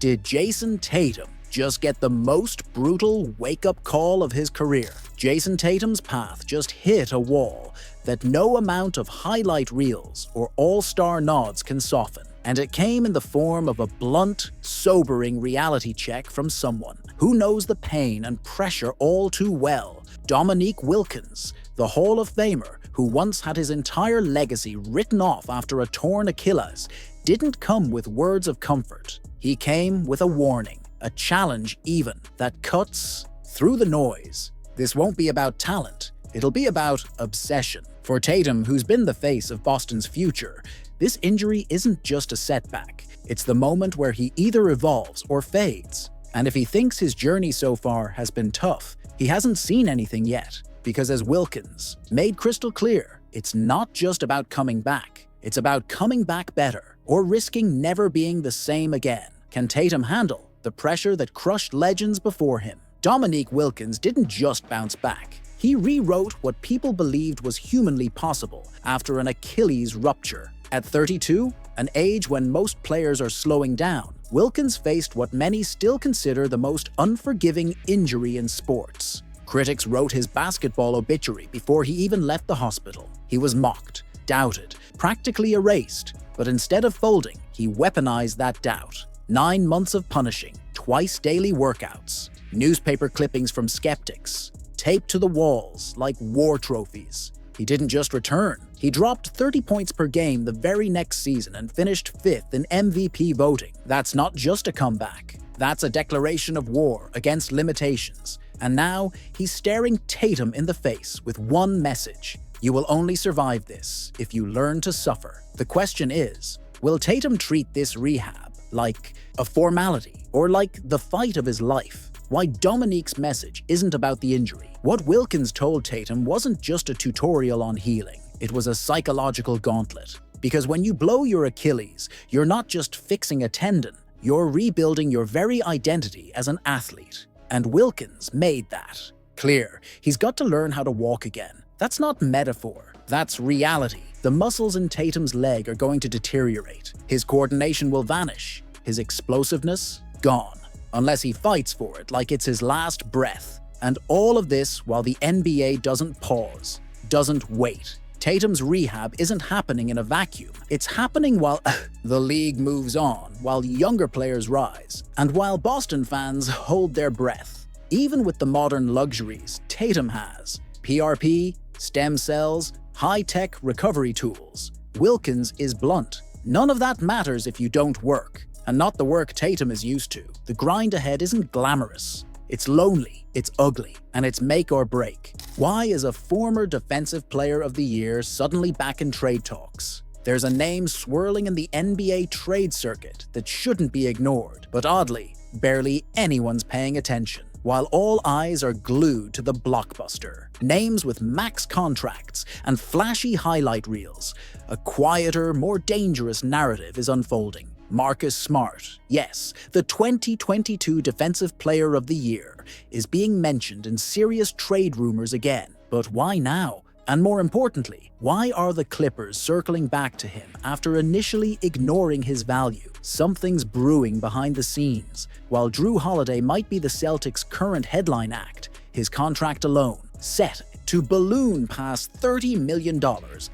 Did Jayson Tatum just get the most brutal wake-up call of his career? Jayson Tatum's path just hit a wall that no amount of highlight reels or all-star nods can soften. And it came in the form of a blunt, sobering reality check from someone who knows the pain and pressure all too well. Dominique Wilkins, the Hall of Famer who once had his entire legacy written off after a torn Achilles, didn't come with words of comfort. He came with a warning, a challenge even, that cuts through the noise. This won't be about talent, it'll be about obsession. For Tatum, who's been the face of Boston's future, this injury isn't just a setback. It's the moment where he either evolves or fades. And if he thinks his journey so far has been tough, he hasn't seen anything yet. Because as Wilkins made crystal clear, it's not just about coming back. It's about coming back better, or risking never being the same again. Can Tatum handle the pressure that crushed legends before him? Dominique Wilkins didn't just bounce back. He rewrote what people believed was humanly possible after an Achilles rupture. At 32, an age when most players are slowing down, Wilkins faced what many still consider the most unforgiving injury in sports. Critics wrote his basketball obituary before he even left the hospital. He was mocked, doubted, practically erased, but instead of folding, he weaponized that doubt. 9 months of punishing, twice daily workouts, newspaper clippings from skeptics, taped to the walls like war trophies. He didn't just return. He dropped 30 points per game the very next season and finished 5th in MVP voting. That's not just a comeback. That's a declaration of war against limitations. And now, he's staring Tatum in the face with one message. You will only survive this if you learn to suffer. The question is, will Tatum treat this rehab like a formality or like the fight of his life? Why Dominique's message isn't about the injury. What Wilkins told Tatum wasn't just a tutorial on healing. It was a psychological gauntlet. Because when you blow your Achilles, you're not just fixing a tendon, you're rebuilding your very identity as an athlete. And Wilkins made that clear. He's got to learn how to walk again. That's not metaphor, that's reality. The muscles in Tatum's leg are going to deteriorate. His coordination will vanish. His explosiveness, gone. Unless he fights for it like it's his last breath. And all of this while the NBA doesn't pause, doesn't wait. Tatum's rehab isn't happening in a vacuum. It's happening while the league moves on, while younger players rise, and while Boston fans hold their breath. Even with the modern luxuries Tatum has, PRP, stem cells, high-tech recovery tools, Wilkins is blunt. None of that matters if you don't work. And not the work Tatum is used to. The grind ahead isn't glamorous. It's lonely, it's ugly, and it's make or break. Why is a former Defensive Player of the Year suddenly back in trade talks? There's a name swirling in the NBA trade circuit that shouldn't be ignored, but oddly, barely anyone's paying attention. While all eyes are glued to the blockbuster. Names with max contracts and flashy highlight reels, a quieter, more dangerous narrative is unfolding. Marcus Smart, yes, the 2022 Defensive Player of the Year, is being mentioned in serious trade rumors again. But why now? And more importantly, why are the Clippers circling back to him after initially ignoring his value? Something's brewing behind the scenes. While Drew Holiday might be the Celtics' current headline act, his contract alone, set to balloon past $30 million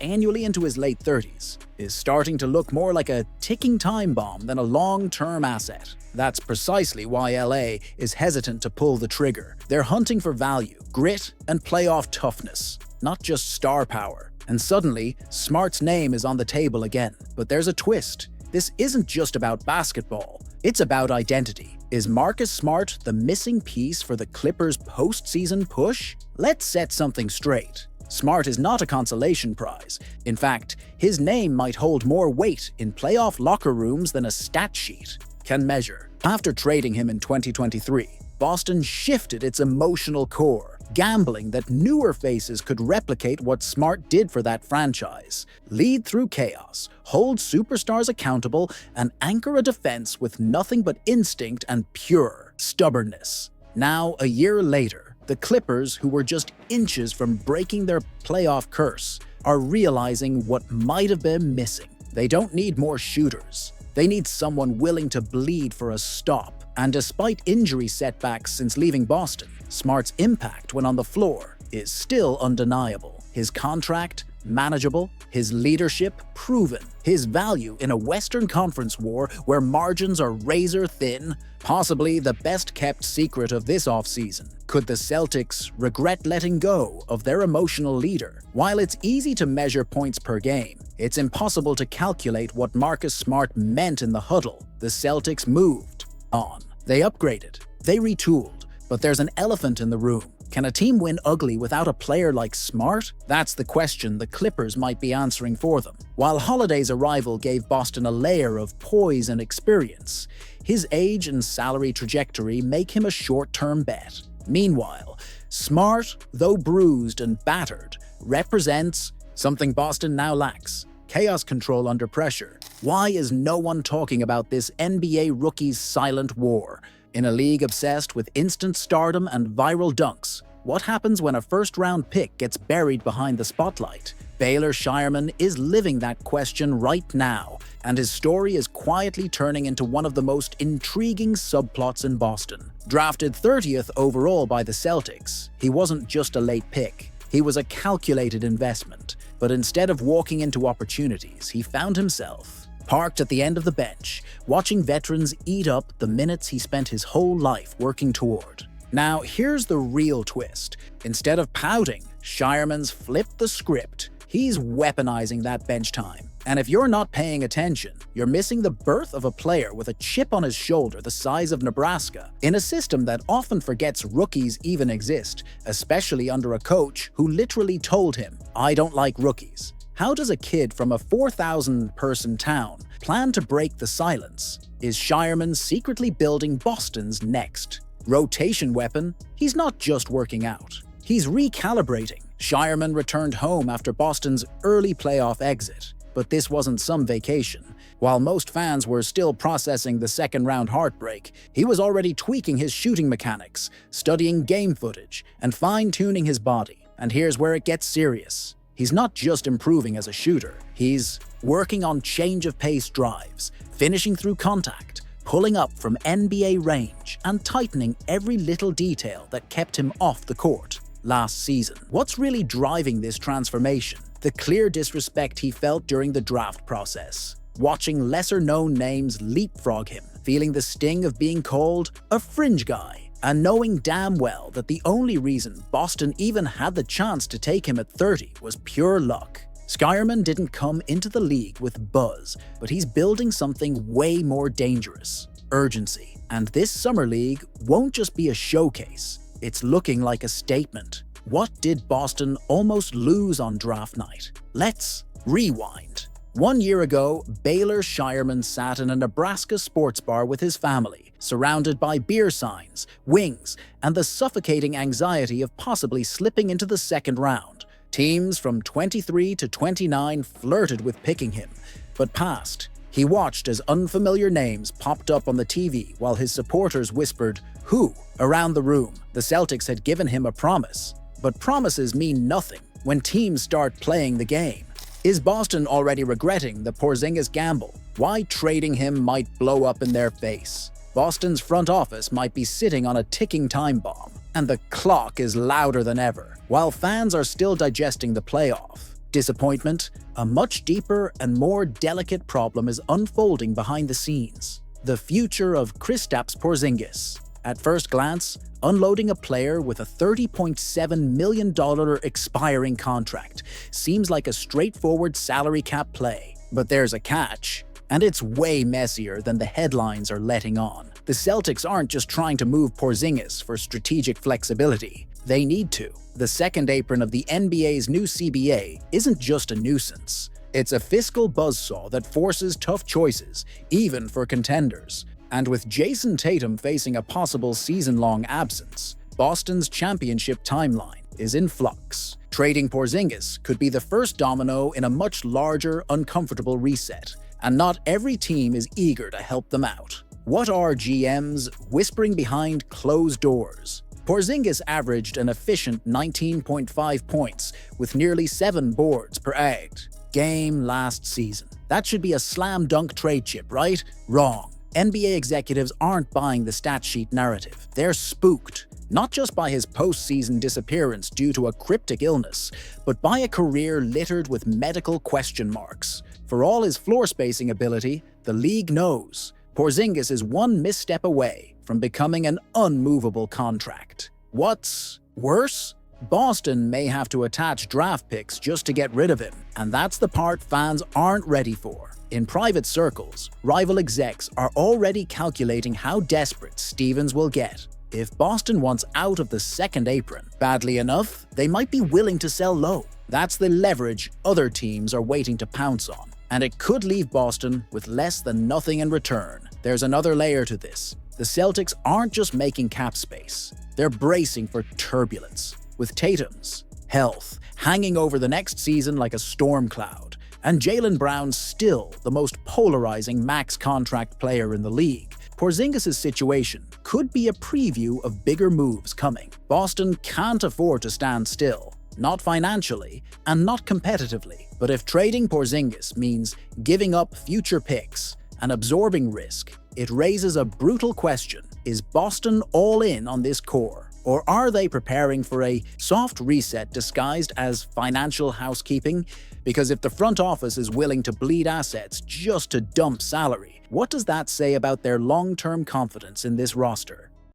annually into his late 30s, is starting to look more like a ticking time bomb than a long-term asset. That's precisely why LA is hesitant to pull the trigger. They're hunting for value, grit, and playoff toughness, not just star power. And suddenly, Smart's name is on the table again. But there's a twist. This isn't just about basketball. It's about identity. Is Marcus Smart the missing piece for the Clippers' postseason push? Let's set something straight. Smart is not a consolation prize. In fact, his name might hold more weight in playoff locker rooms than a stat sheet can measure. After trading him in 2023, Boston shifted its emotional core, gambling that newer faces could replicate what Smart did for that franchise. Lead through chaos, hold superstars accountable, and anchor a defense with nothing but instinct and pure stubbornness. Now, a year later, the Clippers, who were just inches from breaking their playoff curse, are realizing what might have been missing. They don't need more shooters. They need someone willing to bleed for a stop. And despite injury setbacks since leaving Boston, Smart's impact when on the floor is still undeniable. His contract, manageable, his leadership, proven, his value in a Western Conference war where margins are razor thin, possibly the best-kept secret of this offseason. Could the Celtics regret letting go of their emotional leader? While it's easy to measure points per game, it's impossible to calculate what Marcus Smart meant in the huddle. The Celtics moved on. They upgraded. They retooled. But there's an elephant in the room. Can a team win ugly without a player like Smart? That's the question the Clippers might be answering for them. While Holiday's arrival gave Boston a layer of poise and experience, his age and salary trajectory make him a short-term bet. Meanwhile, Smart, though bruised and battered, represents something Boston now lacks: chaos control under pressure. Why is no one talking about this NBA rookie's silent war? In a league obsessed with instant stardom and viral dunks, what happens when a first-round pick gets buried behind the spotlight? Baylor Shireman is living that question right now, and his story is quietly turning into one of the most intriguing subplots in Boston. Drafted 30th overall by the Celtics, he wasn't just a late pick. He was a calculated investment. But instead of walking into opportunities, he found himself parked at the end of the bench, watching veterans eat up the minutes he spent his whole life working toward. Now, here's the real twist. Instead of pouting, Shireman's flipped the script. He's weaponizing that bench time. And if you're not paying attention, you're missing the birth of a player with a chip on his shoulder the size of Nebraska, in a system that often forgets rookies even exist, especially under a coach who literally told him, "I don't like rookies." How does a kid from a 4,000-person town plan to break the silence? Is Shireman secretly building Boston's next rotation weapon? He's not just working out. He's recalibrating. Shireman returned home after Boston's early playoff exit. But this wasn't some vacation. While most fans were still processing the second-round heartbreak, he was already tweaking his shooting mechanics, studying game footage, and fine-tuning his body. And here's where it gets serious. He's not just improving as a shooter, he's working on change-of-pace drives, finishing through contact, pulling up from NBA range, and tightening every little detail that kept him off the court last season. What's really driving this transformation? The clear disrespect he felt during the draft process. Watching lesser-known names leapfrog him, feeling the sting of being called a fringe guy, and knowing damn well that the only reason Boston even had the chance to take him at 30 was pure luck. Shireman didn't come into the league with buzz, but he's building something way more dangerous: urgency. And this summer league won't just be a showcase, it's looking like a statement. What did Boston almost lose on draft night? Let's rewind. 1 year ago, Baylor Shireman sat in a Nebraska sports bar with his family, surrounded by beer signs, wings, and the suffocating anxiety of possibly slipping into the second round. Teams from 23 to 29 flirted with picking him, but passed. He watched as unfamiliar names popped up on the TV while his supporters whispered, "Who?" around the room. The Celtics had given him a promise, but promises mean nothing when teams start playing the game. Is Boston already regretting the Porzingis gamble? Why trading him might blow up in their face? Boston's front office might be sitting on a ticking time bomb, and the clock is louder than ever. While fans are still digesting the playoff disappointment, a much deeper and more delicate problem is unfolding behind the scenes. The future of Kristaps Porzingis. At first glance, unloading a player with a $30.7 million expiring contract seems like a straightforward salary cap play. But there's a catch, and it's way messier than the headlines are letting on. The Celtics aren't just trying to move Porzingis for strategic flexibility. They need to. The second apron of the NBA's new CBA isn't just a nuisance. It's a fiscal buzzsaw that forces tough choices, even for contenders. And with Jayson Tatum facing a possible season-long absence, Boston's championship timeline is in flux. Trading Porzingis could be the first domino in a much larger, uncomfortable reset, and not every team is eager to help them out. What are GMs whispering behind closed doors? Porzingis averaged an efficient 19.5 points with nearly 7 boards per act. game last season. That should be a slam dunk trade chip, right? Wrong. NBA executives aren't buying the stat sheet narrative. They're spooked, not just by his postseason disappearance due to a cryptic illness, but by a career littered with medical question marks. For all his floor spacing ability, the league knows Porzingis is one misstep away from becoming an unmovable contract. What's worse? Boston may have to attach draft picks just to get rid of him, and that's the part fans aren't ready for. In private circles, rival execs are already calculating how desperate Stevens will get. If Boston wants out of the second apron badly enough, they might be willing to sell low. That's the leverage other teams are waiting to pounce on, and it could leave Boston with less than nothing in return. There's another layer to this. The Celtics aren't just making cap space, they're bracing for turbulence. With Tatum's health hanging over the next season like a storm cloud, and Jaylen Brown still the most polarizing max contract player in the league, Porzingis' situation could be a preview of bigger moves coming. Boston can't afford to stand still, not financially and not competitively. But if trading Porzingis means giving up future picks and absorbing risk, it raises a brutal question. Is Boston all in on this core? Or are they preparing for a soft reset disguised as financial housekeeping? Because if the front office is willing to bleed assets just to dump salary, what does that say about their long-term confidence in this roster?